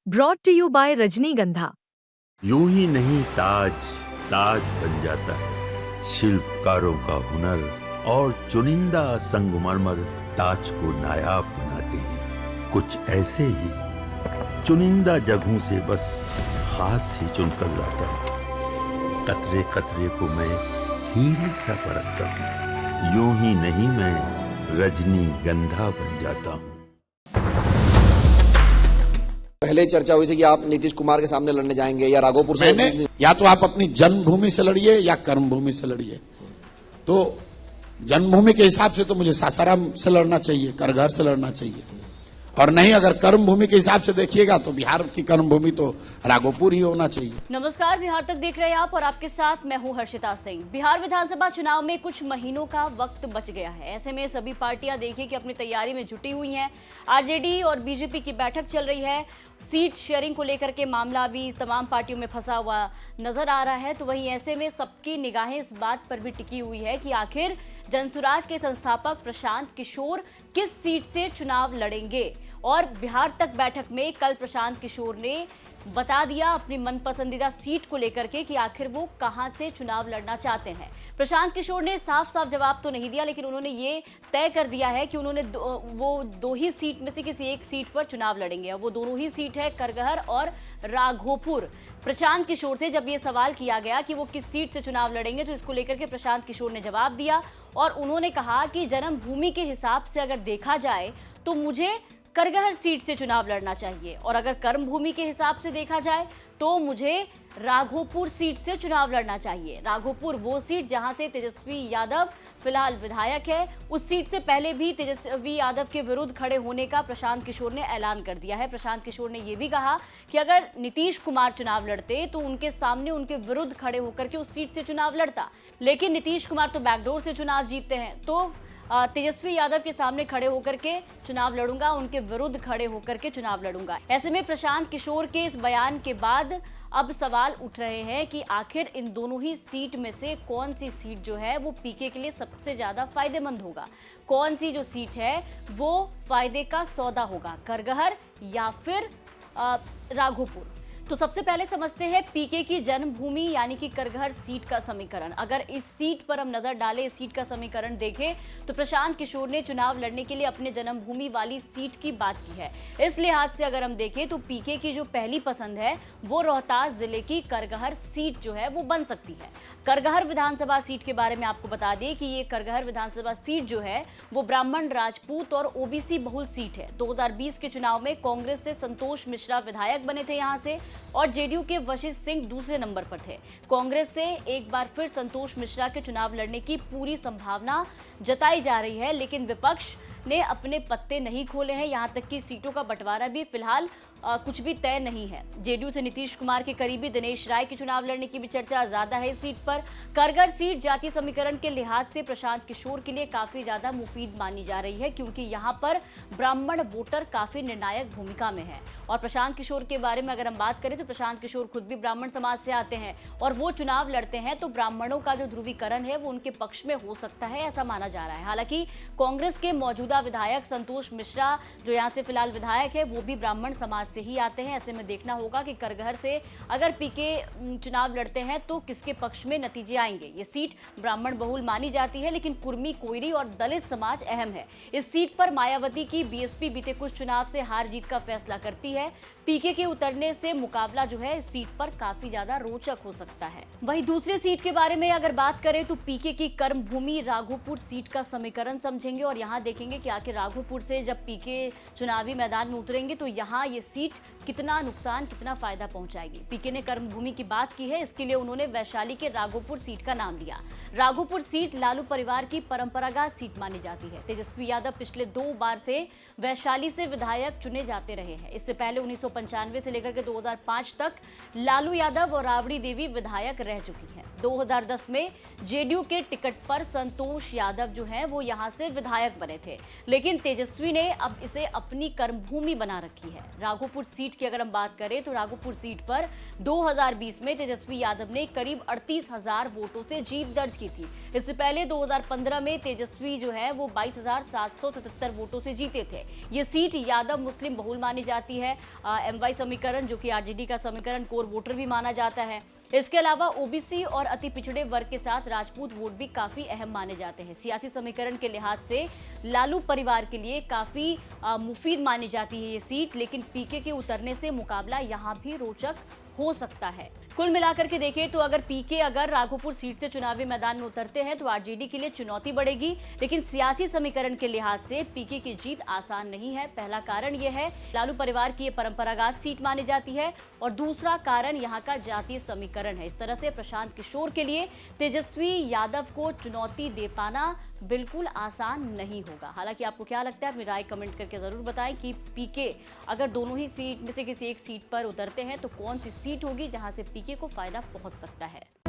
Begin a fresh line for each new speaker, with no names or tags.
Brought to you bye रजनीगंधा।
यूं ही नहीं ताज ताज बन जाता है, शिल्पकारों का हुनर और चुनिंदा संगमरमर ताज को नायाब बनाते हैं। कुछ ऐसे ही चुनिंदा जगहों से बस खास ही चुनकर लाता हूँ। कतरे कतरे को मैं हीरे सा परखता हूँ। यूं ही नहीं मैं रजनीगंधा बन जाता हूँ।
पहले चर्चा हुई थी कि आप नीतीश कुमार के सामने लड़ने जाएंगे या राघोपुर से।
मैंने या तो आप अपनी जन्मभूमि से लड़िए या कर्मभूमि से लड़िए। तो जन्मभूमि के हिसाब से तो मुझे सासाराम से लड़ना चाहिए, करघर से लड़ना चाहिए, और नहीं अगर कर्मभूमि के हिसाब से देखिएगा तो बिहार की कर्मभूमि तो राघोपुर ही होना चाहिए।
नमस्कार, बिहार तक देख रहे हैं आप और आपके साथ मैं हूं हर्षिता सिंह। बिहार विधानसभा चुनाव में कुछ महीनों का वक्त बच गया है। ऐसे में सभी पार्टियां देखिए कि अपनी तैयारी में जुटी हुई हैं। आरजेडी और बीजेपी की बैठक चल रही है। सीट शेयरिंग को लेकर के मामला भी तमाम पार्टियों में फंसा हुआ नजर आ रहा है। तो वहीं ऐसे में सबकी निगाहें इस बात पर भी टिकी हुई है कि आखिर जनसुराज के संस्थापक प्रशांत किशोर किस सीट से चुनाव लड़ेंगे। और बिहार तक बैठक में कल प्रशांत किशोर ने बता दिया अपनी मनपसंदीदा सीट को लेकर के कि आखिर वो कहां से चुनाव लड़ना चाहते हैं। प्रशांत किशोर ने साफ साफ जवाब तो नहीं दिया, लेकिन उन्होंने ये तय कर दिया है कि उन्होंने वो दो ही सीट में से किसी एक सीट पर चुनाव लड़ेंगे। वो दोनों ही सीट है करगहर और राघोपुर। प्रशांत किशोर से जब ये सवाल किया गया कि वो किस सीट से चुनाव लड़ेंगे तो इसको लेकर के प्रशांत किशोर ने जवाब दिया और उन्होंने कहा कि जन्मभूमि के हिसाब से अगर देखा जाए तो मुझे करगहर सीट से चुनाव लड़ना चाहिए, और अगर कर्मभूमि के हिसाब से देखा जाए तो मुझे राघोपुर सीट से चुनाव लड़ना चाहिए। राघोपुर वो सीट जहां से तेजस्वी यादव फिलहाल विधायक है। उस सीट से पहले भी तेजस्वी यादव के विरुद्ध खड़े होने का प्रशांत किशोर ने ऐलान कर दिया है। प्रशांत किशोर ने यह भी कहा कि अगर नीतीश कुमार चुनाव लड़ते तो उनके सामने उनके विरुद्ध खड़े होकर के उस सीट से चुनाव लड़ता, लेकिन नीतीश कुमार तो बैकडोर से चुनाव जीतते हैं, तो तेजस्वी यादव के सामने खड़े होकर के चुनाव लड़ूंगा, उनके विरुद्ध खड़े होकर के चुनाव लड़ूंगा। ऐसे में प्रशांत किशोर के इस बयान के बाद अब सवाल उठ रहे हैं कि आखिर इन दोनों ही सीट में से कौन सी सीट जो है वो पीके के लिए सबसे ज्यादा फायदेमंद होगा। कौन सी जो सीट है वो फायदे का सौदा होगा, करगहर या फिर राघोपुर। तो सबसे पहले समझते हैं पीके की जन्मभूमि यानी कि करगहर सीट का समीकरण। अगर इस सीट पर हम नजर डालें, इस सीट का समीकरण देखें तो प्रशांत किशोर ने चुनाव लड़ने के लिए अपने जन्मभूमि वाली सीट की बात की है। इस लिहाज से अगर हम देखें तो पीके की जो पहली पसंद है वो रोहतास जिले की करगहर सीट जो है वो बन सकती है। करगहर विधानसभा सीट के बारे में आपको बता दें कि ये करगहर विधानसभा सीट जो है वो ब्राह्मण, राजपूत और ओबीसी बहुल सीट है। 2020 के चुनाव में कांग्रेस से संतोष मिश्रा विधायक बने थे यहां से, और जेडीयू के वशिष्ठ सिंह दूसरे नंबर पर थे। कांग्रेस से एक बार फिर संतोष मिश्रा के चुनाव लड़ने की पूरी संभावना जताई जा रही है, लेकिन विपक्ष ने अपने पत्ते नहीं खोले हैं। यहां तक कि सीटों का बंटवारा भी फिलहाल कुछ भी तय नहीं है। जेडीयू से नीतीश कुमार के करीबी दिनेश राय के चुनाव लड़ने की भी चर्चा ज्यादा है इस सीट पर। करगहर सीट जातीय समीकरण के लिहाज से प्रशांत किशोर के लिए काफी ज्यादा मुफीद मानी जा रही है, क्योंकि यहां पर ब्राह्मण वोटर काफी निर्णायक भूमिका में है। और प्रशांत किशोर के बारे में अगर हम बात करें तो प्रशांत किशोर खुद भी ब्राह्मण समाज से आते हैं और वो चुनाव लड़ते हैं तो ब्राह्मणों का जो ध्रुवीकरण है वो उनके पक्ष में हो सकता है, ऐसा माना जा रहा है। हालांकि कांग्रेस के मौजूदा विधायक संतोष मिश्रा जो यहाँ से फिलहाल विधायक है वो भी ब्राह्मण समाज से ही आते हैं। ऐसे में देखना होगा कि करगहर से अगर पीके चुनाव लड़ते हैं तो किसके पक्ष में नतीजे आएंगे। ये सीट ब्राह्मण बहुल मानी जाती है, लेकिन कुर्मी, कोयरी और दलित समाज अहम है। इस सीट पर मायावती की बीएसपी बीते कुछ चुनाव से हार जीत का फैसला करती है। पीके के उतरने से मुकाबला जो है इस सीट पर काफी ज्यादा रोचक हो सकता है। वहीं दूसरी सीट के बारे में अगर बात करें तो पीके की कर्मभूमि राघोपुर सीट का समीकरण समझेंगे और यहाँ देखेंगे कि आखिर राघोपुर से जब पीके चुनावी मैदान में उतरेंगे तो यहाँ ये सीट कितना नुकसान कितना फायदा पहुंचाएगी। पीके ने कर्मभूमि की बात की है, इसके लिए उन्होंने वैशाली के राघोपुर सीट का नाम दिया। राघोपुर सीट लालू परिवार की परंपरागत सीट मानी जाती है। तेजस्वी यादव पिछले 2 बार से वैशाली से विधायक चुने जाते रहे हैं। इससे पहले 1995 से लेकर के 2005 तक लालू यादव और राबड़ी देवी विधायक रह चुकी हैं। 2010 में जेडीयू के टिकट पर संतोष यादव जो हैं वो यहां से विधायक बने थे, लेकिन तेजस्वी ने अब इसे अपनी कर्मभूमि बना रखी है। राघोपुर राघोपुर सीट की अगर हम बात करें तो राघोपुर सीट पर 2020 में तेजस्वी यादव ने करीब 38,000 वोटों से जीत दर्ज की थी। इससे पहले 2015 में तेजस्वी जो है वो 22,777 वोटों से जीते थे। ये सीट यादव मुस्लिम बहुल मानी जाती है। MY समीकरण जो कि RJD का समीकरण कोर वोटर भी माना जाता है। इसके अलावा ओबीसी और अति पिछड़े वर्ग के साथ राजपूत वोट भी काफी अहम माने जाते हैं। सियासी समीकरण के लिहाज से लालू परिवार के लिए काफी मुफीद मानी जाती है ये सीट, लेकिन पीके के उतरने से मुकाबला यहाँ भी रोचक हो सकता है। कुल मिलाकर के देखें तो अगर पीके राघोपुर सीट से चुनावी मैदान में उतरते हैं तो आरजेडी के लिए चुनौती बढ़ेगी, लेकिन सियासी समीकरण के लिहाज से पीके की जीत आसान नहीं है। पहला कारण यह है लालू परिवार की ये परंपरागत सीट मानी जाती है और दूसरा कारण यहाँ का जातीय समीकरण है। इस तरह से प्रशांत किशोर के लिए तेजस्वी यादव को चुनौती दे पाना बिल्कुल आसान नहीं होगा। हालांकि आपको क्या लगता है, अपनी राय कमेंट करके जरूर बताएं कि पीके अगर दोनों ही सीट में से किसी एक सीट पर उतरते हैं तो कौन सी सीट होगी जहां से पीके को फायदा पहुंच सकता है।